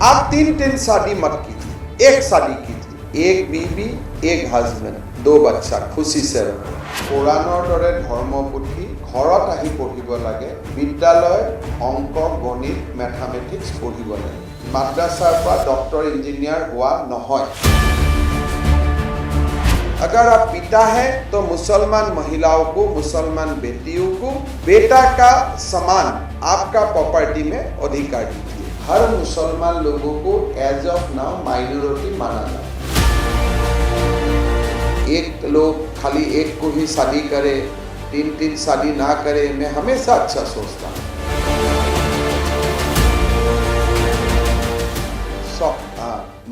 आप 3 शादी मत कीजिए, एक शादी कीजिए, एक बीवी, एक हस्बैंड, 2 बच्चा, खुशी से रहो। पुराणर दरे धर्मपुथी घरत आহি पढ़िब लागे, विद्यालय अंक गणित मैथमेटिक्स पढ़िब लागे, माद्रासार पर डॉक्टर इंजीनियर हुआ নহয়। अगर आप पिता हैं तो मुसलमान महिलाओं को, मुसलमान बेटियों को बेटा का समान आपका प्रॉपर्टी में अधिकार दीजिए। हर मुसलमान लोगों को एज ऑफ नाउ माइनॉरिटी माना जाता है। एक लोग खाली एक को ही शादी करे, 3 शादी ना करे, मैं हमेशा अच्छा सोचता हूँ।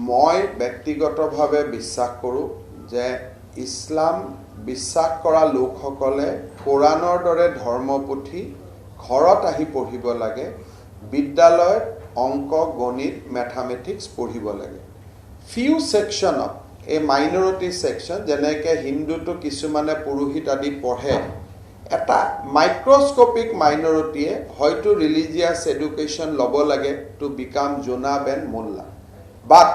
मैं व्यक्तिगतभावे विश्वास करूँ जे इस्लाम विश्वास करा लोकসকলে कुरानर दरे धर्मपुथी घरत आহি पढ़िब लागे, विद्यालय अंक गणित मैथमेटिक्स पढ़िब लागे। Few section of a minority section जेनेके हिंदू तो किसुमाने पुरोहित आदि पढ़े, एटा माइक्रोस्कोपिक माइनॉरिटीए हयतो रिलीजियस एडुकेशन लब लागे टू बिकम जोनाब एंड मोल्ला, but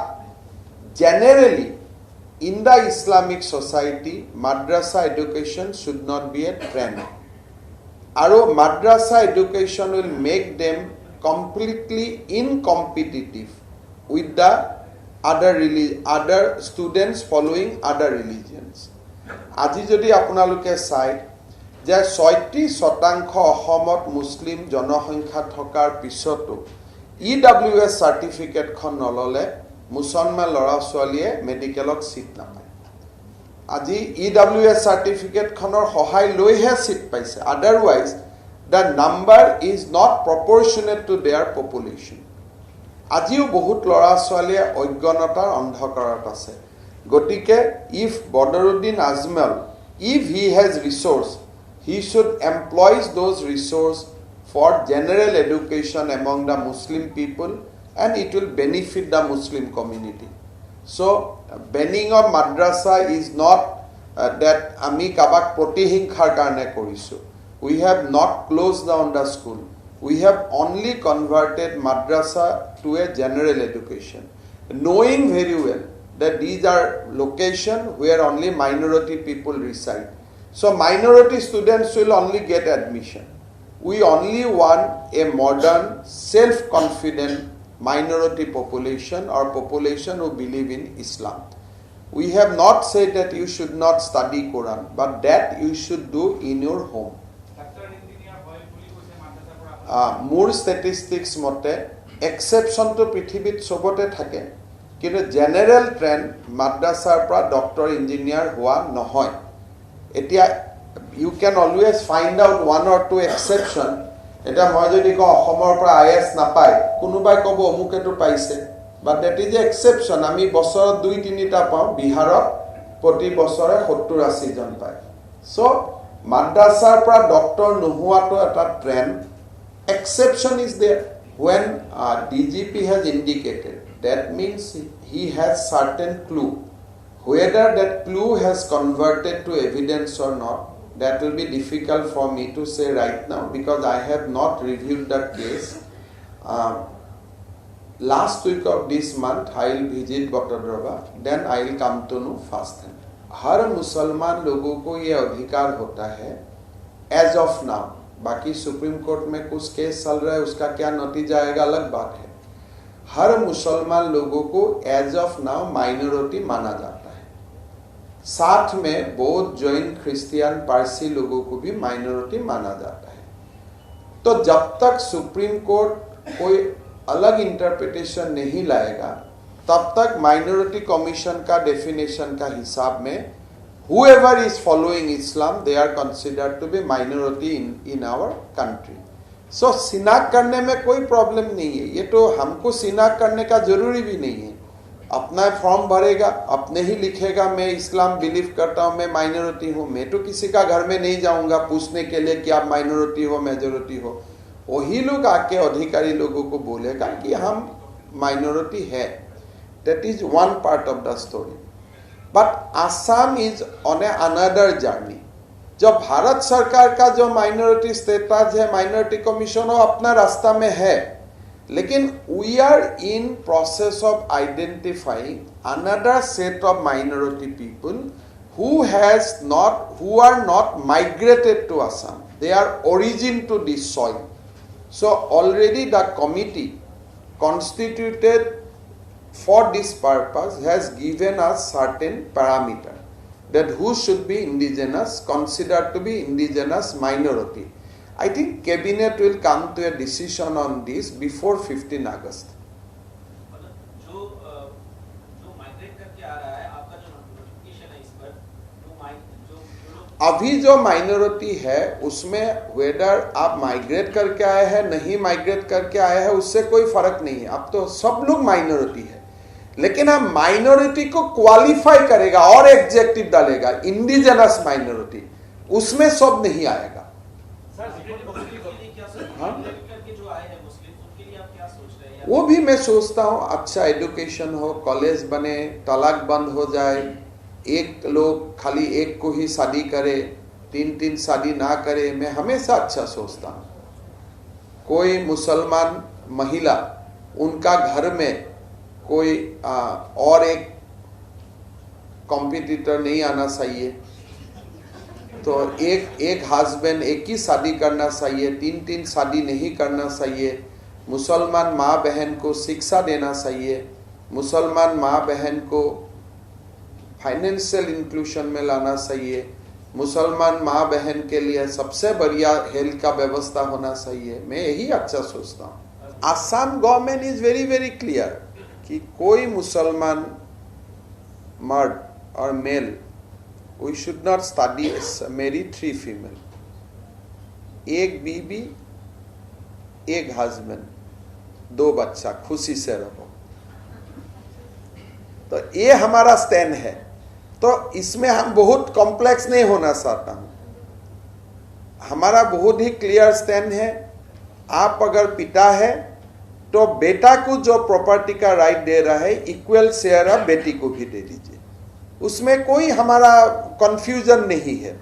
generally in the Islamic society madrasa education should not be a trend. Aro madrasa education will make them completely incompetitive with the other students following other religions. আজি যদি আপোনালোকে চাই যে 36% অসমত মুসলিম জনসংখ্যা থকাৰ পিছতো EWS সাৰ্টিফিকেটখন নললে মুছলমান ল'ৰা ছোৱালীয়ে মেডিকেলত সিট নাপায়। আজি EWS সাৰ্টিফিকেটখনৰ সহায় লৈহে সিট পাইছে, otherwise the number is not proportionate to their population. আজিও বহুত ল'ৰা ছোৱালীয়ে অজ্ঞানতাৰ অন্ধকাৰত আছে। গতিকে if Badruddin Ajmal, if he has resources, he should employs those resources for general education among the Muslim people and it will benefit the Muslim community. So banning of madrasa is not that ami kabak protihinkhar karone korisu. We have not closed down the school. We have only converted madrasa to a general education, knowing very well that these are locations where only minority people reside. So minority students will only get admission. We only want a modern, self-confident minority population or population who believe in Islam. We have not said that you should not study Quran, but that you should do in your home. More statistics mote exception to পৃথিবীত সবতে থাকে, কিন্তু general trend মাদ্রাসাৰ পৰা doctor engineer হোৱা নহয়। এতিয়া you can always find out 1 or 2 exception. এটা মই যদি কওঁ অসমৰ পৰা IAS নাপায়, কোনোবাই ক'ব অমুকেটো পাইছে, but that is a exception. আমি বছৰত 2-3টা পাওঁ, বিহাৰত প্ৰতি বছৰে 70-80 জন পায়। চ' মাদ্ৰাছাৰ পৰা ডক্টৰ নোহোৱাটো এটা trend. Exception is there when DGP has indicated, that means he has certain clue. Whether that clue has converted to evidence or not, that will be difficult for me to say right now because I have not reviewed the case. Last week of this month I will visit Batadraba, then I will come to know firsthand. हर मुसलमान लोगों को ये अधिकार होता है as of now. बाकी supreme court में कुछ केस चल रहा है, उसका क्या नतीजा आएगा अलग बात है। हर मुसलमान लोगों को as of now माइनॉरिटी माना जाता है। साथ में बौद्ध, जैन, क्रिश्चियन, पारसी लोगों को भी माइनॉरिटी माना जाता है। तो जब तक सुप्रीम कोर्ट कोई अलग इंटरप्रिटेशन नहीं लाएगा, तब तक माइनॉरिटी कमीशन का डेफिनेशन का हिसाब में whoever is following Islam, they are considered to be minority in our country. So सिनाक करने में कोई प्रॉब्लम नहीं है, ये तो हमको सिनाक करने का जरूरी भी नहीं है। अपना फॉर्म भरेगा, अपने ही लिखेगा मैं इस्लाम बिलीव करता हूँ, मैं माइनॉरिटी हूँ। मैं तो किसी का घर में नहीं जाऊंगा पूछने के लिए कि आप माइनॉरिटी हो मेजॉरिटी हो। वही लोग आके अधिकारी लोगों को बोलेगा कि हम माइनॉरिटी है। That is one part of the story, but Assam is on a another journey. जो भारत सरकार का जो माइनॉरिटी स्टेटस है, माइनॉरिटी कमीशन वो अपना रास्ता में है, लेकिन we are in process of identifying another set of minority people who are not migrated to Assam. They are origin to this soil. So already the committee constituted for this purpose has given us certain parameter that who should be indigenous, considered to be indigenous minority. I think cabinet will come to a decision on this before 15 August. अभी जो minority है उसमें weather आप migrate करके आए हैं नहीं migrate करके आए हैं उससे कोई फर्क नहीं है. अब तो सब लोग माइनॉरिटी है, लेकिन हम माइनॉरिटी को क्वालिफाई करेगा और एडजेक्टिव डालेगा इंडिजिनस माइनॉरिटी, उसमें सब नहीं आएगा. वो भी मैं सोचता हूँ अच्छा एजुकेशन हो, कॉलेज बने, तलाक बंद हो जाए, एक लोग खाली एक को ही शादी करे, 3 शादी ना करे. मैं हमेशा अच्छा सोचता हूँ. कोई मुसलमान महिला उनका घर में कोई और एक कॉम्पिटिटर नहीं आना चाहिए. तो एक हस्बैंड एक ही शादी करना चाहिए, 3 शादी नहीं करना चाहिए. मुसलमान माँ बहन को शिक्षा देना चाहिए. मुसलमान माँ बहन को फाइनेंशियल इंक्लूशन में लाना चाहिए. मुसलमान माँ बहन के लिए सबसे बढ़िया हेल्थ का व्यवस्था होना चाहिए. मैं यही अच्छा सोचता हूँ. Assam government is very very clear कि कोई मुसलमान मर्द और male we should not study marry 3 female, एक बीबी, एक हस्बैंड, 2 बच्चा, खुशी से रहो. तो ये हमारा स्टैंड है. तो इसमें हम बहुत कॉम्प्लेक्स नहीं होना चाहता हूं. हमारा बहुत ही क्लियर स्टैंड है. आप अगर पिता है तो बेटा को जो प्रॉपर्टी का राइट दे रहा है इक्वल शेयर आप बेटी को भी दे दीजिए. उसमें कोई हमारा कंफ्यूजन नहीं है.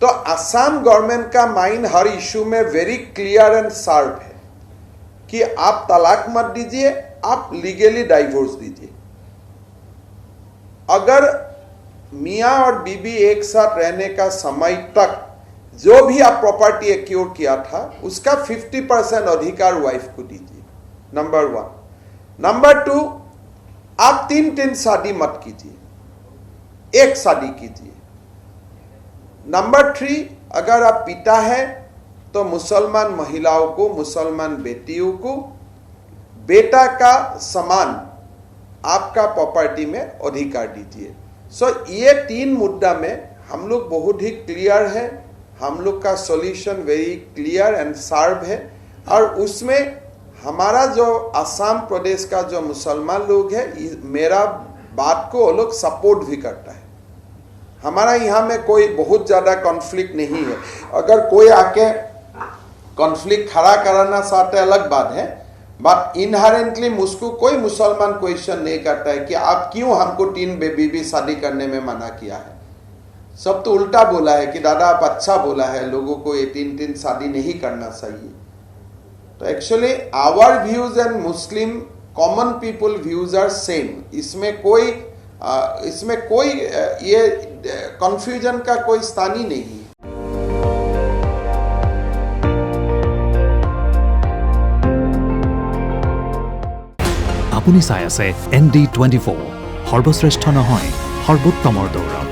तो असम गवर्नमेंट का माइंड हर इशू में वेरी क्लियर एंड शार्प है कि आप तलाक मत दीजिए, आप लीगली डाइवोर्स दीजिए. अगर मियाँ और बीबी एक साथ रहने का समय तक जो भी आप प्रॉपर्टी एक्योर किया था उसका 50% अधिकार वाइफ को दीजिए. नंबर 1. नंबर 2, आप 3 शादी मत कीजिए, एक शादी कीजिए. नंबर 3, अगर आप पिता है तो मुसलमान महिलाओं को, मुसलमान बेटियों को बेटा का समान आपका प्रॉपर्टी में अधिकार दीजिए. सो ये 3 मुद्दा में हम लोग बहुत ही क्लियर है. हम लोग का solution very clear and sharp है. और उसमें हमारा जो असम प्रदेश का जो मुसलमान लोग है मेरा बात को वो लोग सपोर्ट भी करता है. हमारा यहाँ में कोई बहुत ज़्यादा कॉन्फ्लिक्ट नहीं है. अगर कोई आके कॉन्फ्लिक्ट खड़ा कराना चाहता है अलग बात है, बट इनहेरेंटली मुझको कोई मुसलमान क्वेश्चन नहीं करता है कि आप क्यों हमको 3 बीबी शादी करने में मना किया है. सब तो उल्टा बोला है कि दादा आप अच्छा बोला है, लोगों को ये 3 शादी नहीं करना चाहिए. तो actually our views and Muslim common people views are same. इसमें कोई ये कन्फ्यूजन का कोई स्थान ही नहीं है. আপুনি চাই আছে ND24 সৰ্বশ্ৰেষ্ঠ নহয় সৰ্বোত্তমৰ দৌৰ.